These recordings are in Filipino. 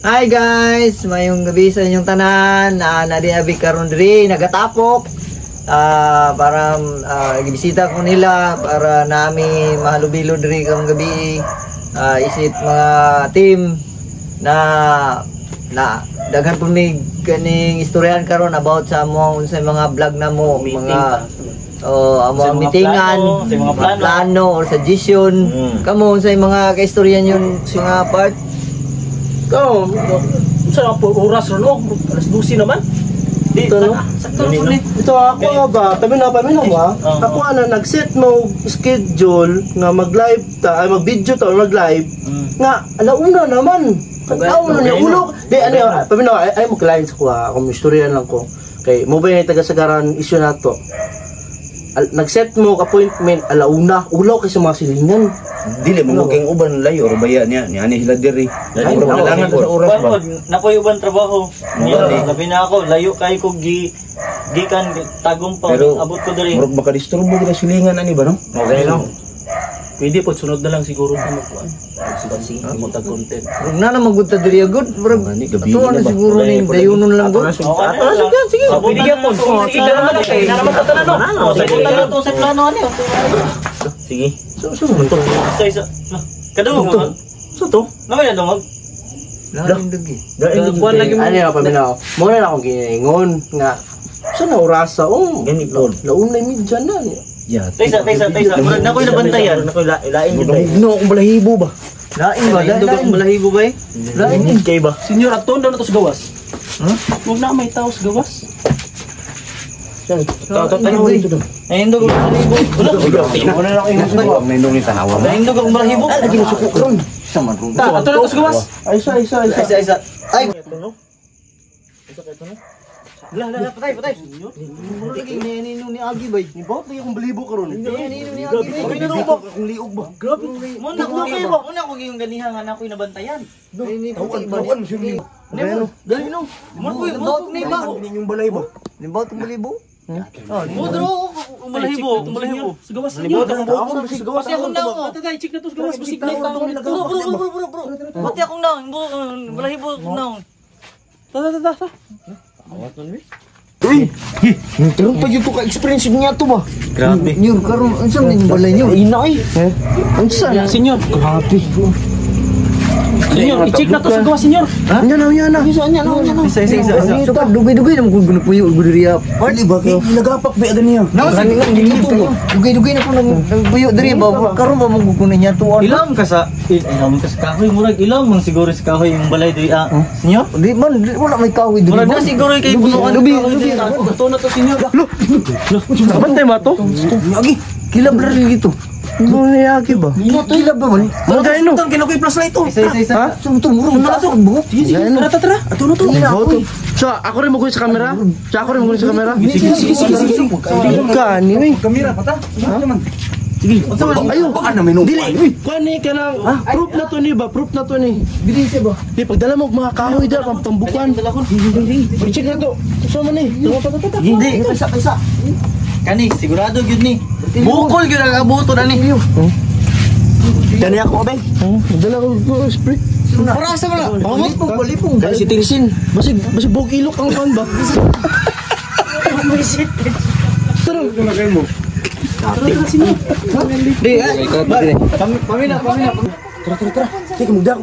Hi guys, mayong gabi sa inyong tanan. Nadiabig karon diri nagatapok. Para gibisita ko nila para nami mahalubilo diri karong gabi. Isip mga team na daghan po may kaning istoryahan karon about sa among unsay mga vlog na mo, mga among meetingan, mga plano or suggestion. Kamo unsay mga kaistoryan yun sa mga part? Kau, sa oras ron og alas 12 naman. Dito no. Sakto ni. Ito ako ba, tabi na ba? Ako nag-set mo schedule nga mag-live ta, ay mag-video ta or mag-live. Nga alauna naman. Alauna niya ulo. Di ano, tabi na ay mo clients ko ako istoryan lang ko. Kay mo ba yung taga-Sagaran issue nato. Nag-set mo appointment alauna, ulaw kay sa mga silingan. Dili mo kay uban layo or baya niya ni ani sila diri. Kailangan sa oras ba. Nakoy uban trabaho. Labi na ako, layo kay ko gikan tagong pa abot ko diri. Murag makadisturbo gid silingan ani ba no? Okay no. Pwede po sunod na lang siguro sa magkuan. Sige, mo tag content. Huwag na magud ta diri agud. Ato na siguro ning dayunon lang gud. Ato na sige. Pwede gyud po. Sige naman kay naman patanan no. Sige na to sa plano ani. Sige. So mo to. Isa. Kadung mo. So to. Nawala dong. Lain dugi. Kuan lagi mo. Ano pa minaw. Mo na ako giningon nga sa na orasa gani po. Launa midyan na. Ya. Taysa. Murag na koy nabantayan. Nakoy lain gid. No akong balahibo ba? Lain ba? Lain balahibo ba? Lain kay ba? Senyor aton daw na to sa gawas. Huwag na may tao sa gawas. Tayo dito. Nahindog ang balahibo. Wala na ako yung nahindog ni tanawa. Nahindog ang balahibo. Lagi na suko ron. Sama ron. Ato na to sa gawas. Ay isa. Ay. Patay. Lagi nino ni Agi bay. Ni bot lagi akong balibo karon. Nino ni Agi bay. Akong liog ba? Grabe. Muna ko yung ganihan nga na ako'y nabantayan. Ini Tawan mo siya. Dali no. Mo ni ba? Ninyong balay ba? Limbot ang balibo. Modro, umalahibo. Sa gawas ninyo. Sa gawas Pati akong naong. Tatay, check na to sa gawas. Basig na ito. Bro. Pati akong naong. Umalahibo akong naong. Ta. Uy, karon pa gyud ko ka experience niya to ba? Grabe. Nyur karon unsa man yung balay nyo? Ina ay. Unsa? Senyor. Grabe. Senyor, i-check na to sa gawas, senyor. Nya na. Isa. So pag dugay-dugay na mo kun puyo gudriya. Party ba kayo? Nagapak ba niya? Dugay-dugay na ko nang puyo diri ba karon ba mo kukunin niya to? Ilam ka sa kahoy murag ilam man siguro sa kahoy yung balay diri senyor. Di man wala may kahoy diri. Murag na siguro kay punuan dubi. Ato na to senyor. Kabantay mo to? Agi, kilab ra dito. Mo ni Agi ba? Kilab ba man? Magay no. Kinakoy plus light to. Isa. Sumto muro na to buhok. Tara. Ato na to. So, ako rin magunin sa camera? Sige. Kani, wey. Kamera pa ta. Sige. Ayo, ano minum? Dili. Kani ka lang. Proof na to ni. Dili siya ba? Di, pagdala mo mga kahoy dyan, pambukan. Check na to. So man eh. Hindi, kaysa. Kani sigurado gyud ni. Bukol gyud ang abuto na ni. Dali ako, abay. Dala ko spray. Para sa wala. Balipong. Dali si Tingsin. Basig buhok ilok ang kan ba? Tara. Lagay mo. Pamina. Tara. Sige, magdako.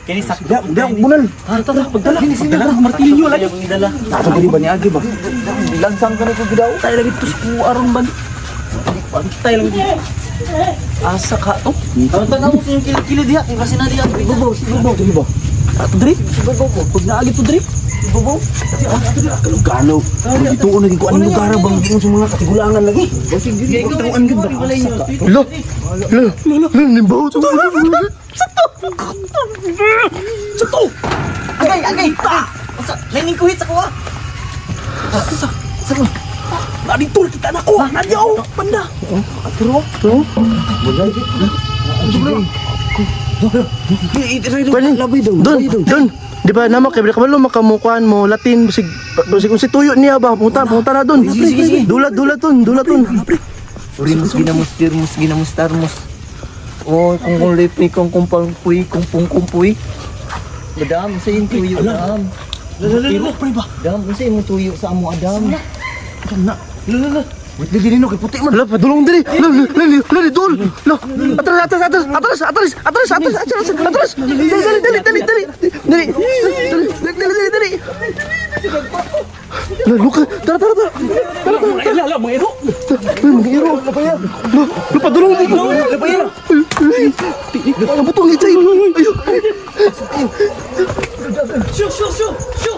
Kini sakto. Magdako, bunal. Tara, pagdala. Pagdala martilyo lagi. Dala. Tato diri ba ni Agi ba? Langsang ka na ko gidaw. Tay lagi tus ku arong ban. Tay lang. Asa ka to? Tawag mo yung kili diha kasi na diha. Dili ba? Ato drip. Pag naagi to drip. Bubo. Gano. Dito ko naging kuan lugar bang mo sa mga katigulangan lagi. Tawaan gid ba? Lo. Nimbaw to. Sakto. Agay. Lening ko hit ako ah. Sa Nadito kita na ko. Nadyo. Panda. Bro. Don. Di ba naman kay kabalo makamukuan mo Latin bisig kung si tuyo niya ba punta na doon. Dulat ton. Urimus ginamustarmus. Oh, kung lipi kung kumpuy. Madam, sa yung tuyo, Adam. Lalo, pre ba? Adam, sa yung tuyo sa amo, Adam. Lalo. Wait, di no kay puti man. Lala, padulong diri. Lali, dul. Lo, atras. Dali. Lalo ka. Tara. Lala, mga iro. Mangiro. Lo, padulong dito. Ang butong itay. Ayo. Shoo.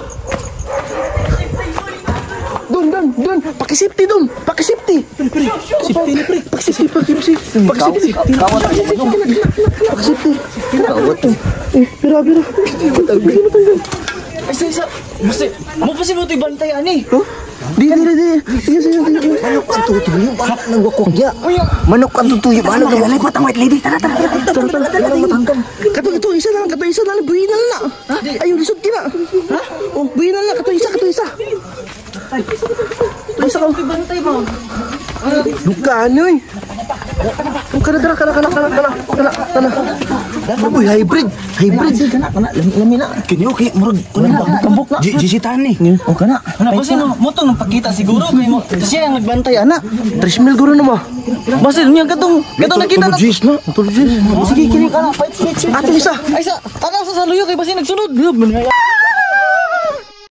Don. Pakisipti, Don. Pakisipti. Sipti ni pre. Pakisipti. Pira. Isa. Mo pa si mo ito'y bantay, ani. Di. Sige. Sa tuyo, banak ng wakwak niya. Manok ang tuyo, banak ng wakwak. Patang white lady, tara. Kato isa lang, buhinan na. Ayaw, lisod kina. Oh, buhinan na, kato isa. Isa ka. Bantay ba? Lukaan nyo eh. Kana. Uy, hybrid. Kana, lami na. Kini okay, murag. Kambok na. Jisitaan ni. O kana. Ano ba siya mo to nang pakita siguro kay mo. Siya ang nagbantay ana. 3,000 guro na mo. Basin niya katong nakita na. Tulogis na. Sige, kini kana. Fight. Ato isa. Ay sa, ano sa saluyo kay basin nagsunod.